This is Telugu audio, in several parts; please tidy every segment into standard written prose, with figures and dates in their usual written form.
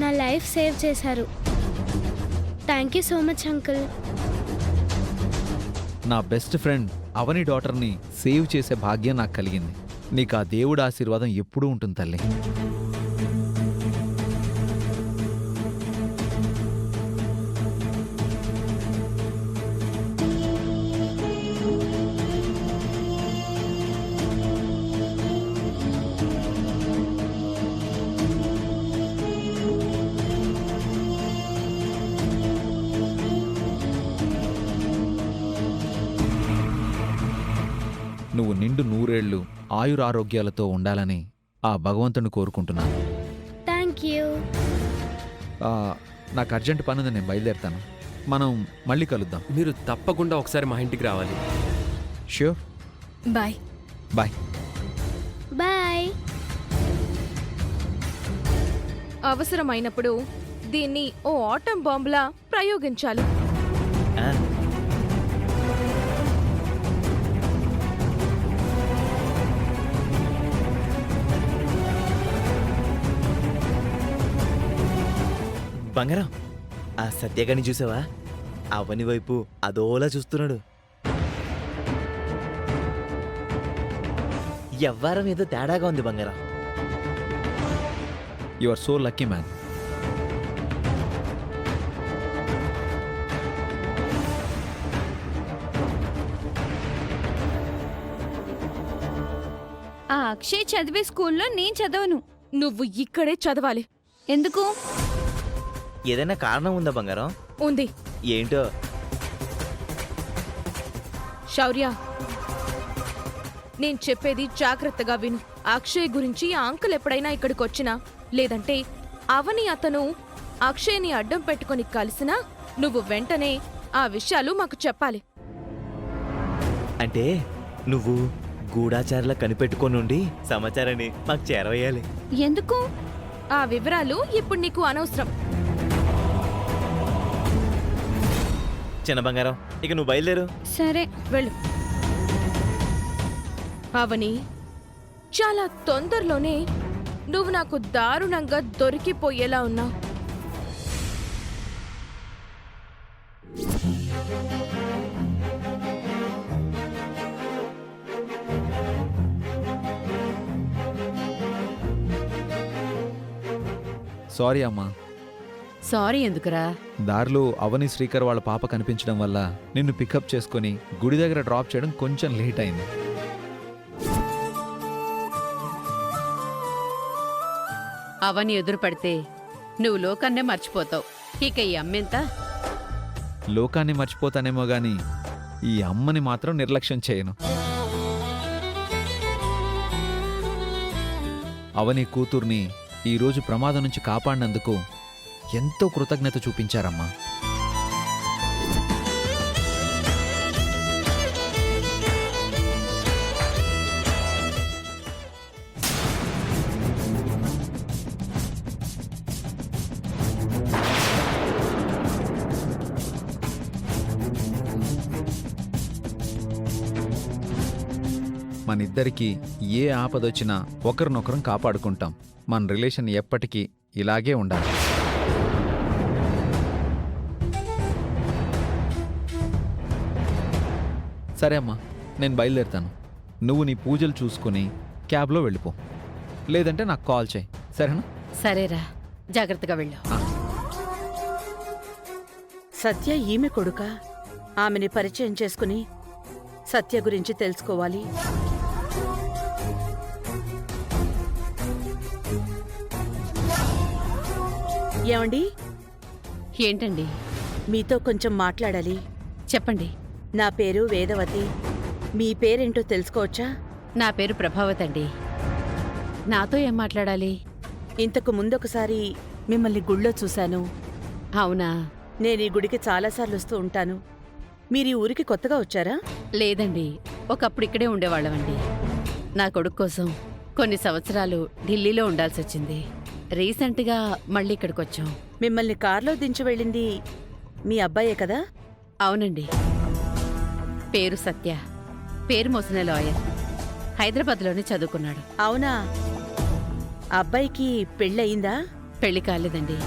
నా లైఫ్ సేవ్ చేశారు. Thank you so much uncle. నా బెస్ట్ ఫ్రెండ్ అవని డాటర్ని సేవ్ చేసే భాగ్యం నాకు కలిగింది. నీకు ఆ దేవుడి ఆశీర్వాదం ఎప్పుడూ ఉంటుంది తల్లి. నువ్వు నిండు నూరేళ్లు ఆయురారోగ్యాలతో ఉండాలని ఆ భగవంతుని కోరుకుంటున్నాను. Thank you. నాకు అర్జెంట్ పని ఉంది, నేను బయలుదేరుతాను. మనం మళ్ళీ కలుద్దాం. మీరు తప్పకుండా ఒకసారి మా ఇంటికి రావాలి. ష్యూర్. బాయ్. బాయ్. బాయ్. అవసరమైనప్పుడు దీన్ని ఓ ఆటం బాంబులా ప్రయోగించాలి. బంగారం, ఆ సత్యగాని చూసావా? అవని వైపు అదోలా చూస్తున్నాడు. ఎవ్వారం ఏదో తేడాగా ఉంది బంగారం. You are so lucky man. ఆ అక్షయ్ చదివే స్కూల్లో నేను చదవను. నువ్వు ఇక్కడే చదవాలి. ఎందుకు? ఏదైనా కారణం ఉందా బంగారం? ఉంది. ఏంటో? శౌర్య, నేను చెప్పేది జాగ్రత్తగా విను. అక్షయ్ గురించి ఆ అంకుల్ ఎప్పుడైనా ఇక్కడికి వచ్చినా, లేదంటే అవని అతను అక్షయ్ని అడ్డం పెట్టుకుని కలిసినా నువ్వు వెంటనే ఆ విషయాలు మాకు చెప్పాలి. అంటే నువ్వు గూఢాచారులా కనిపెట్టుకోనుండి సమాచారాన్ని మాకు చేరవేయాలి. ఎందుకు? ఆ వివరాలు ఇప్పుడు నీకు అనవసరం. చిన్న బంగారం, ఇక నువ్వు బయలుదేరు. సరే, వెళ్ళు. అవని, చాలా తొందరలోనే నువ్వు నాకు దారుణంగా దొరికిపోయేలా ఉన్నావు. సారీ అమ్మా. సారీ ఎందుకురా? దారిలో అవని శ్రీకర్ వాళ్ళ పాప కనిపించడం వల్ల నిన్ను పికప్ చేసుకుని గుడి దగ్గర డ్రాప్ చేయడం కొంచెం లేట్ అయింది. అవని ఎదురు పడితే నువ్వు లోకాన్నే మర్చిపోతావు. ఇక ఈ అమ్మెంత? లోకాన్ని మర్చిపోతానేమో గాని ఈ అమ్మని మాత్రం నిర్లక్ష్యం చేయను. అవని కూతుర్ని ఈరోజు ప్రమాదం నుంచి కాపాడినందుకు ఎంతో కృతజ్ఞత చూపించారమ్మా. మనిద్దరికీ ఏ ఆపదొచ్చినా ఒకరినొకరం కాపాడుకుంటాం. మన రిలేషన్ ఎప్పటికీ ఇలాగే ఉండాలి. సరే అమ్మా, నేను బయలుదేరుతాను. నువ్వు నీ పూజలు చూసుకుని క్యాబ్లో వెళ్ళిపో, లేదంటే నాకు కాల్ చేయి, సరేనా? సరేరా, జాగ్రత్తగా వెళ్ళు. సత్య ఈమె కొడుక. ఆమెని పరిచయం చేసుకుని సత్య గురించి తెలుసుకోవాలి. ఏమండి? ఏంటండి? మీతో కొంచెం మాట్లాడాలి. చెప్పండి. నా పేరు వేదవతి. మీ పేరేంటో తెలుసుకోవచ్చా? నా పేరు ప్రభావతి అండి. నాతో ఏం మాట్లాడాలి? ఇంతకు ముందొకసారి మిమ్మల్ని గుళ్ళో చూశాను. అవునా? నేను ఈ గుడికి చాలాసార్లు వస్తూ ఉంటాను. మీరు ఈ ఊరికి కొత్తగా వచ్చారా? లేదండి, ఒకప్పుడు ఇక్కడే ఉండేవాళ్ళమండి. నా కొడుకు కోసం కొన్ని సంవత్సరాలు ఢిల్లీలో ఉండాల్సి వచ్చింది. రీసెంట్గా మళ్ళీ ఇక్కడికి వచ్చాం. మిమ్మల్ని కారులో దించి వెళ్ళింది మీ అబ్బాయే కదా? అవునండి. పేరు సత్య. పేరు మోసిన లాయర్. హైదరాబాద్లోనే చదువుకున్నాడు. అవునా? అబ్బాయికి పెళ్ళయిందా? పెళ్లి కాలేదండి.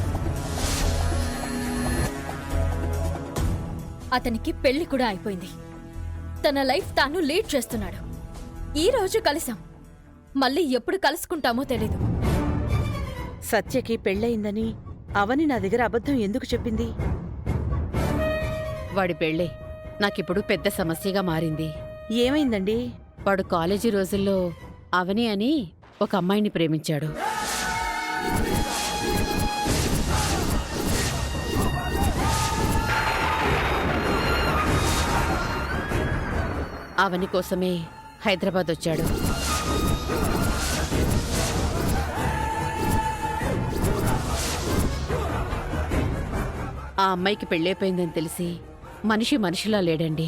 అతనికి పెళ్లి కూడా అయిపోయింది. తన లైఫ్ తాను లీడ్ చేస్తున్నాడు. ఈ రోజు కలిసాం, మళ్ళీ ఎప్పుడు కలుసుకుంటామో తెలీదు. సత్యకి పెళ్ళయిందని అవని నా దగ్గర అబద్ధం ఎందుకు చెప్పింది? వాడి పెళ్ళే నాకిప్పుడు పెద్ద సమస్యగా మారింది. ఏమైందండి? వాడు కాలేజీ రోజుల్లో అవని అని ఒక అమ్మాయిని ప్రేమించాడు. అవని కోసమే హైదరాబాద్ వచ్చాడు. ఆ అమ్మాయికి పెళ్ళైపోయిందని తెలిసి మనిషి మనిషిలా లేడండి.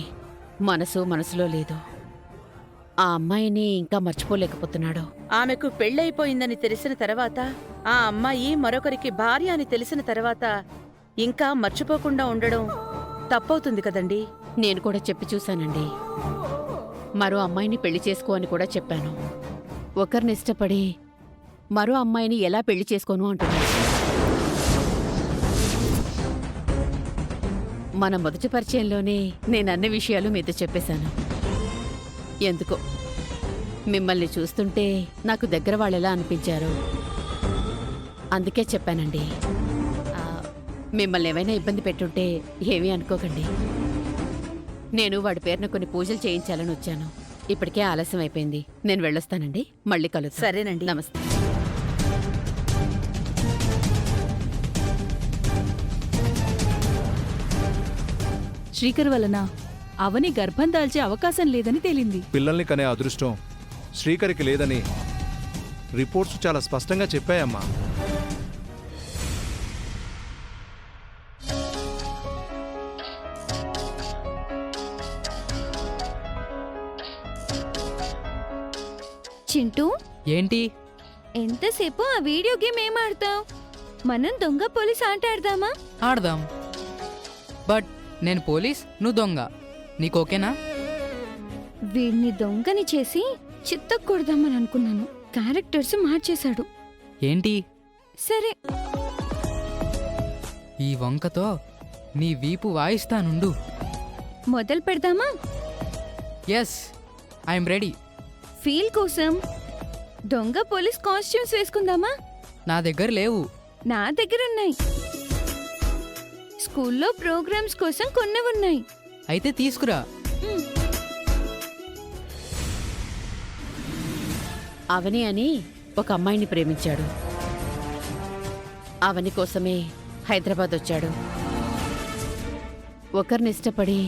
మనసు మనసులో లేదు. ఆ అమ్మాయిని ఇంకా మర్చిపోలేకపోతున్నాడు. ఆమెకు పెళ్ళైపోయిందని తెలిసిన తర్వాత, ఆ అమ్మాయి మరొకరికి భార్య అని తెలిసిన తర్వాత ఇంకా మర్చిపోకుండా ఉండడం తప్పవుతుంది కదండి. నేను కూడా చెప్పి చూశానండి. మరో అమ్మాయిని పెళ్లి చేసుకో అని కూడా చెప్పాను. ఒకరిని ఇష్టపడి మరో అమ్మాయిని ఎలా పెళ్లి చేసుకోను అంటున్నాడు. మన మొదటి పరిచయంలోనే నేను అన్ని విషయాలు మీతో చెప్పేశాను. ఎందుకో మిమ్మల్ని చూస్తుంటే నాకు దగ్గర వాళ్ళెలా అనిపించారు. అందుకే చెప్పానండి. మిమ్మల్ని ఏమైనా ఇబ్బంది పెట్టుంటే ఏమీ అనుకోకండి. నేను వాడి పేరున కొన్ని పూజలు చేయించాలని వచ్చాను. ఇప్పటికే ఆలస్యం అయిపోయింది. నేను వెళ్ళొస్తానండి. మళ్ళీ కలుద్దాం. సరేనండి. నమస్తే. శ్రీకర్ వలన అవని గర్భం దాల్చే అవకాశం లేదని తేలింది. పిల్లల్ని కనే అదృష్టం శ్రీకరికి లేదని రిపోర్ట్స్ చాలా స్పష్టంగా చెప్పాయమ్మా. చింటూ, ఏంటి? ఎంతసేపు ఆ వీడియో గేమ్ ఏం ఆడతావు? మనం దొంగ పోలీస్ ఆట ఆడదామా? ఆడదాం. బట్ నేను పోలీస్, నువ్వు దొంగ. నీకు ఓకేనా? వీడిని దొంగని చేసి చిత్తకూడదామని అనుకున్నాను. క్యారెక్టర్స్ మార్చేశాడు. ఏంటి? సరే, ఈ వంకతో నీ వీపు వాయిస్తానుండు. మొదలు పెడదామా? Yes, I'm ready. ఫీల్ కోసం దొంగ పోలీస్ కాస్ట్యూమ్స్ వేసుకుందామా? నా దగ్గర లేవు. నా దగ్గర ఉన్నాయి. స్కూల్లో ప్రోగ్రామ్స్ కోసం కొన్ని ఉన్నాయి. అయితే తీసుకురా. అవని అని ఒక అమ్మాయిని ప్రేమించాడు. అవని కోసమే హైదరాబాద్ వచ్చాడు. ఒకరిని ఇష్టపడి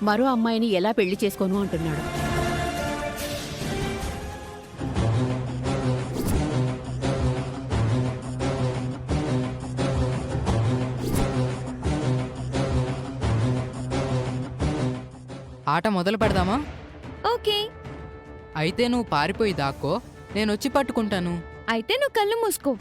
మరో అమ్మాయిని ఎలా పెళ్లి చేసుకోను అంటున్నాడు. ఆట మొదలు పెడదామా? ఓకే, అయితే నువ్వు పారిపోయి దాక్కో, నేను వచ్చి పట్టుకుంటాను. అయితే నువ్వు కళ్ళు మూసుకో.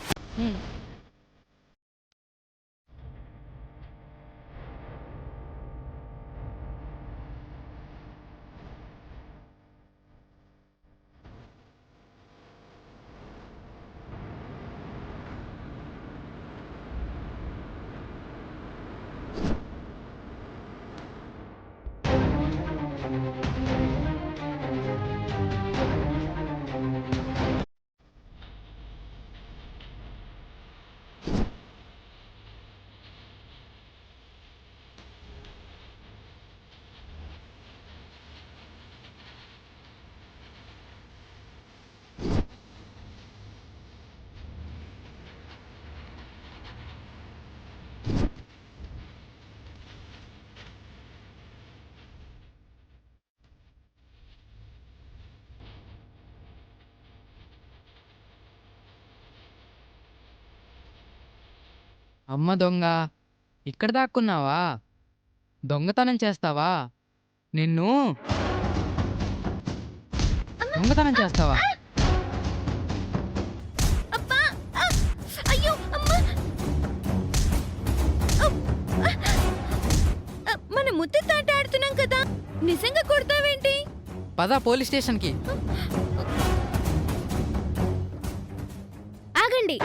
అమ్మ దొంగ, ఇక్కడ దాక్కున్నావా? దొంగతనం చేస్తావా? నిన్ను దొంగతనం చేస్తావా? అయ్యో, అమ్మా! మన ముద్దతాట ఆడుతున్నాం కదా, నిజంగా కొడతావేంటి? పద పోలీస్ స్టేషన్కి. ఆగండి.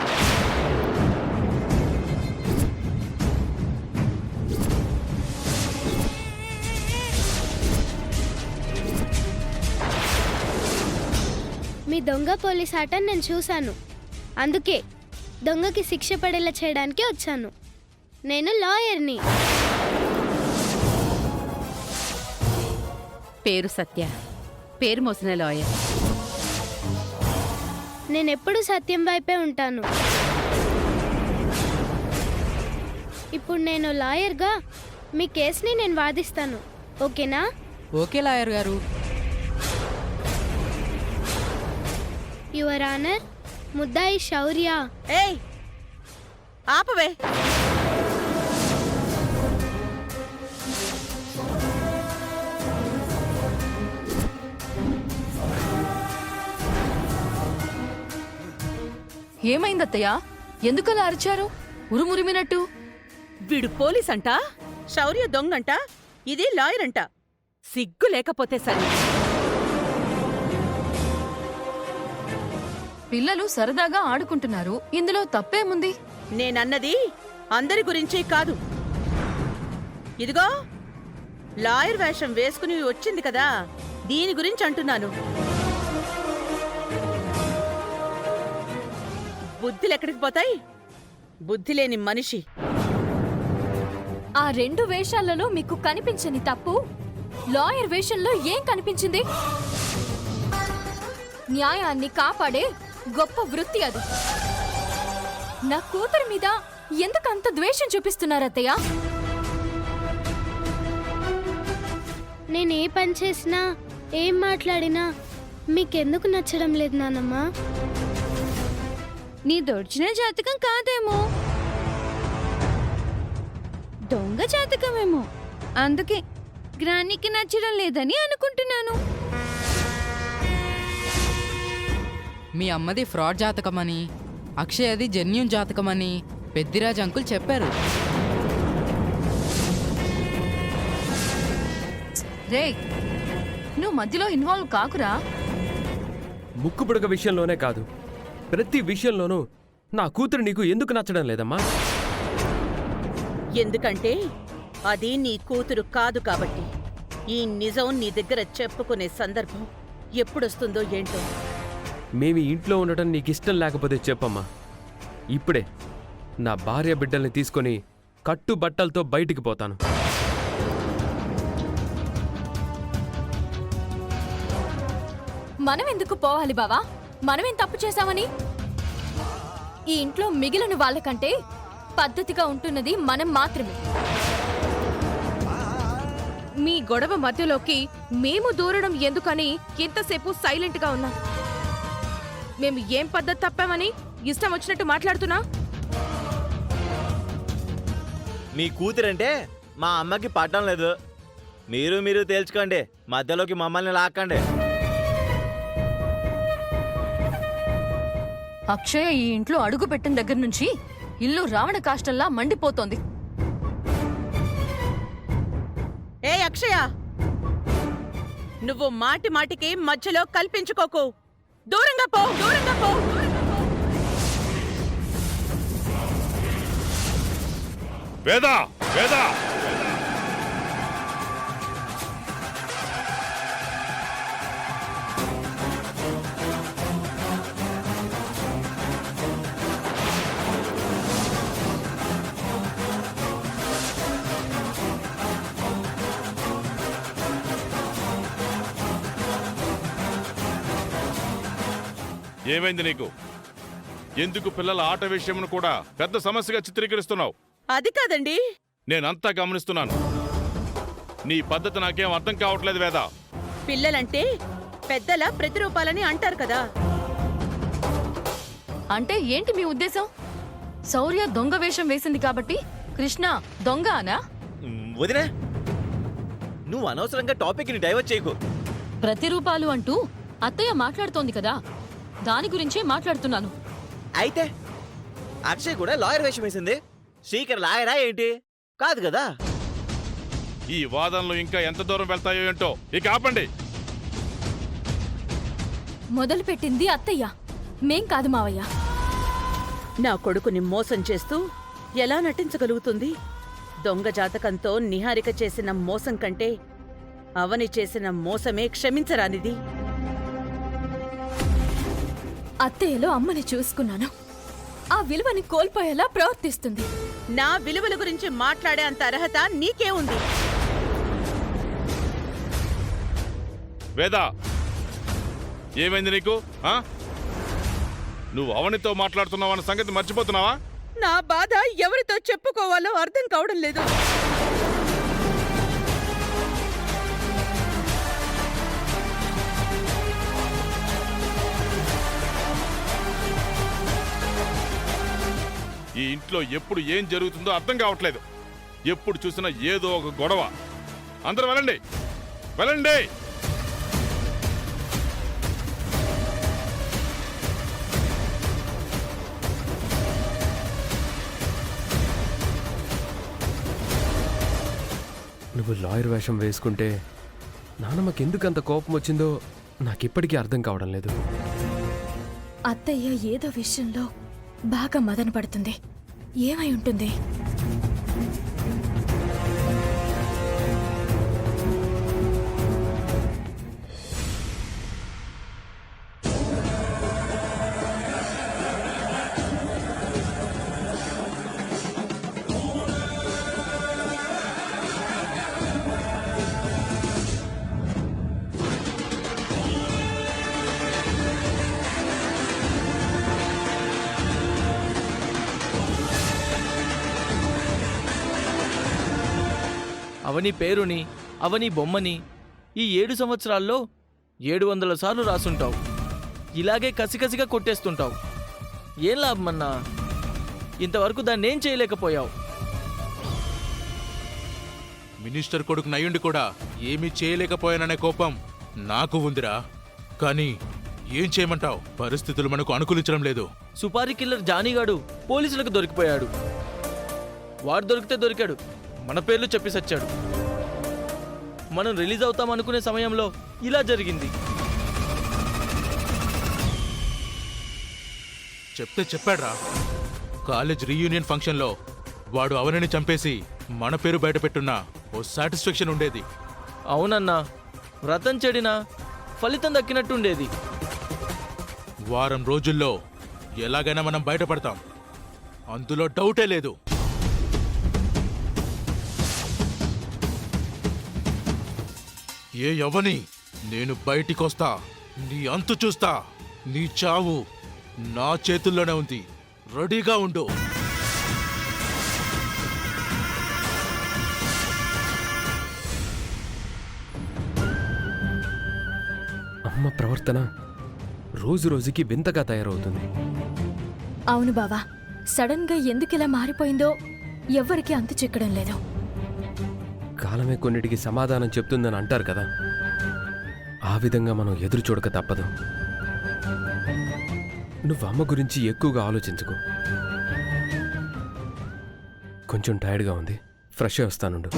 మీ దొంగ పోలీస్ ఆట నేను చూశాను. అందుకే దొంగకి శిక్ష పడేలా చేయడానికి వచ్చాను. నేను లాయర్ని. పేరు సత్య, పేరు మోసిన లాయర్. నేనెప్పుడు సత్యం వైపే ఉంటాను. ఇప్పుడు నేను లాయర్గా మీ కేసుని నేను వాదిస్తాను. ఓకేనా? ఓకే లాయర్ గారు. యువర్ ఆనర్, ముద్దాయి శౌర్య. ఏయ్ ఆపవే. ఏమైందత్తయ్యా? ఎందుకలా అరిచారు ఉరుమురిమినట్టు? వీడు పోలీస్ అంట, శౌర్య దొంగంట, ఇది లాయర్ అంట. సిగ్గు లేకపోతే సరే. పిల్లలు సరదాగా ఆడుకుంటున్నారు, ఇందులో తప్పేముంది? నేనన్నది అందరి గురించి కాదు. ఇదిగో లాయర్ వేషం వేసుకుని వచ్చింది కదా, దీని గురించి అంటున్నాను. బుద్ధిలెక్కడికి పోతాయి? బుద్ధి లేని మనిషి. ఆ 2 వేషాలలో మీకు కనిపించని తప్పు లాయర్ వేషంలో ఏం కనిపించింది? న్యాయాన్ని కాపాడే గొప్ప వృత్తి అది. నా కూతురి మీద ఎందుకు అంత ద్వేషం చూపిస్తున్నారత్తయ్య? నేను ఏ పని చేసినా ఏం మాట్లాడినా మీకెందుకు నచ్చడం లేదు నానమ్మా? నీ దొడిచిన జాతకం కాదేమో, దొంగ జాతకమేమో. అందుకే గ్రానికి నచ్చడం లేదని అనుకుంటున్నాను. మీ అమ్మది ఫ్రాడ్ జాతకమని, అక్షయది జెన్యూన్ జాతకమని పెద్దిరాజ్ అంకుల్ చెప్పారు. రే, నువ్వు మధ్యలో ఇన్వాల్వ్ కాకురా. ముక్కు పుడక విషయంలోనే కాదు, ప్రతి విషయంలోనూ నా కూతురు నీకు ఎందుకు నచ్చడం లేదమ్మా? ఎందుకంటే అది నీ కూతురు కాదు కాబట్టి. ఈ నిజం నీ దగ్గర చెప్పుకునే సందర్భం ఎప్పుడొస్తుందో ఏంటో. మేమి ఇంట్లో ఉండటం నీకిష్టం లేకపోతే చెప్పమ్మా. ఇప్పుడే నా భార్య బిడ్డల్ని తీసుకొని కట్టుబట్టలతో బయటికి పోతాను. మనం ఎందుకు పోవాలి బావా? మనమేం తప్పు చేశామని? ఈ ఇంట్లో మిగిలిన వాళ్ళకంటే పద్ధతిగా ఉంటున్నది మనం మాత్రమే. మీ గొడవ మధ్యలోకి మేము దూరడం ఎందుకని ఎంతసేపు సైలెంట్ గా ఉన్నాం? మేము ఏం పద్ధతి తప్పామని ఇష్టం వచ్చినట్టు మాట్లాడుతున్నా? మీ కూతురంటే మా అమ్మకి పట్టం లేదు. మీరు తేల్చుకోండి, మధ్యలోకి మమ్మల్ని లాక్కండి. అక్షయ ఈ ఇంట్లో అడుగు పెట్టిన దగ్గర నుంచి ఇల్లు రావణ కాష్టంలా మండిపోతోంది. ఏ అక్షయ, నువ్వు మాటి మాటికి మధ్యలో కల్పించుకోకు. దూరంగా పో, దూరంగా పో. వేదా, వేదా, ఏమైంది నీకు? ఎందుకు పిల్లల ఆట విషయమును కూడా పెద్ద సమస్యగా చిత్రీకరిస్తున్నావు? అది కాదండి. నేనంతా గమనిస్తున్నాను. నీ పద్ధతి నాకేం అర్థం కావట్లేదు వేదా. పిల్లలంటే పెద్దల ప్రతిరూపాలని అంటారు కదా. అంటే ఏంటి మీ ఉద్దేశం? శౌర్య దొంగ వేషం వేసింది కాబట్టి కృష్ణ దొంగ అనా? వదినా, నువ్వు అనవసరంగా టాపిక్ని డైవర్ట్ చేయకు. ప్రతిరూపాలు అంటూ అత్తయ్య మాట్లాడుతోంది కదా, దాని గురించే మాట్లాడుతున్నాను. అయితే అక్షయ్ కూడా లాయర్ వేషం వేసింది. శ్రీకర్ లాయరా ఏంటి? కాదు కదా. ఈ వాదనలు ఇంకా ఎంత దూరం వెళ్తాయో ఏంటో. ఇక ఆపండి. మొదలుపెట్టింది అత్తయ్య, మేం కాదు మావయ్య. నా కొడుకుని మోసం చేస్తూ ఎలా నటించగలుగుతుంది? దొంగ జాతకంతో నిహారిక చేసిన మోసం కంటే అవని చేసిన మోసమే క్షమించరానిది. అత్తయ్యలో అమ్మని చూసుకున్నాను. ఆ విలువని కోల్పోయేలా ప్రవర్తిస్తుంది. నా విలువల గురించి మాట్లాడే అంత అర్హత నీకే ఉంది. వేద, ఏమైంది నీకు? నువ్వు అవనితో మాట్లాడుతున్నావన్న సంగతి మర్చిపోతున్నావా? నా బాధ ఎవరితో చెప్పుకోవాలో అర్థం కావడం లేదు. ఈ ఇంట్లో ఎప్పుడు ఏం జరుగుతుందో అర్థం కావట్లేదు. ఎప్పుడు చూసినా ఏదో ఒక గొడవ. అందరూ వెళ్ళండి, వెళ్ళండి. నువ్వు లాయర్ వేషం వేసుకుంటే నానమ్మకి ఎందుకంత కోపం వచ్చిందో నాకిప్పటికీ అర్థం కావడం లేదు. అత్తయ్య ఏదో విషయంలో బాగా మదన పడుతుంది. ఏమై ఉంటుంది? అవని పేరుని, అవని బొమ్మని ఈ 7 సంవత్సరాల్లో 700 సార్లు రాసుంటావు. ఇలాగే కసికసిగా కొట్టేస్తుంటావు. ఏం లాభమన్నా? ఇంతవరకు దాన్ని ఏం చేయలేకపోయావు. మినిస్టర్ కొడుకు నయ్యుండి కూడా ఏమీ చేయలేకపోయాననే కోపం నాకు ఉందిరా. కానీ ఏం చేయమంటావు? పరిస్థితులు మనకు అనుకూలించడం లేదు. సుపారీ కిల్లర్ జానీగాడు పోలీసులకు దొరికిపోయాడు. వాడు దొరికితే దొరికాడు, మన పేర్లు చెప్పి సచ్చాడు. మనం రిలీజ్ అవుతాం అనుకునే సమయంలో ఇలా జరిగింది. చెప్తే చెప్పాడ్రా. కాలేజ్ రీయూనియన్ ఫంక్షన్లో వాడు అవనిని చంపేసి మన పేరు బయట పెట్టున్నా ఓ సాటిస్ఫాక్షన్ ఉండేది. అవునన్నా, వ్రతం చెడినా ఫలితం దక్కినట్టుండేది. వారం రోజుల్లో ఎలాగైనా మనం బయటపడతాం, అందులో డౌటే లేదు. ఏ యవ్వని, నేను బయటికొస్తా, నీ అంతు చూస్తా. నీ చావు నా చేతుల్లోనే ఉంది. రెడీగా ఉండు. అమ్మ ప్రవర్తన రోజు రోజుకి వింతగా తయారవుతుంది. అవును బావా, సడన్ గా ఎందుకిలా మారిపోయిందో ఎవ్వరికీ అంతు చిక్కడం లేదు. కాలమే కొన్నిటికి సమాధానం చెప్తుందని అంటారు కదా, ఆ విధంగా మనం ఎదురు చూడక తప్పదు. నువ్వు అమ్మ గురించి ఎక్కువగా ఆలోచించుకో. కొంచెం టైర్డ్గా ఉంది, ఫ్రెష్ అయి వస్తానుండు.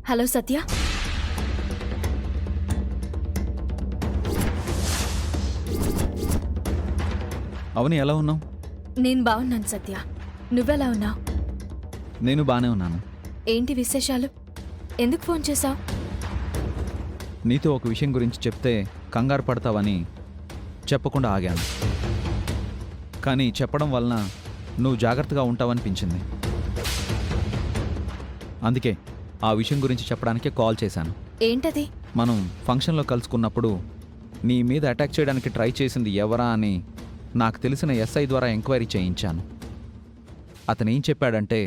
హలో సత్య. అవని ఎలా ఉన్నావు? నేను బాగున్నాను సత్య, నువ్వెలా ఉన్నావు? నేను బానే ఉన్నాను. ఏంటి విశేషాలు? ఎందుకు ఫోన్ చేశావు? నీతో ఒక విషయం గురించి చెప్తే కంగారు పడతావని చెప్పకుండా ఆగాను. కానీ చెప్పడం వలన నువ్వు జాగ్రత్తగా ఉంటావనిపించింది. అందుకే ఆ విషయం గురించి చెప్పడానికే కాల్ చేశాను. ఏంటది? మనం ఫంక్షన్లో కలుసుకున్నప్పుడు నీ మీద అటాక్ చేయడానికి ట్రై చేసింది ఎవరా అని నాకు తెలిసిన ఎస్ఐ ద్వారా ఎంక్వైరీ చేయించాను. అతను ఏం చెప్పాడంటే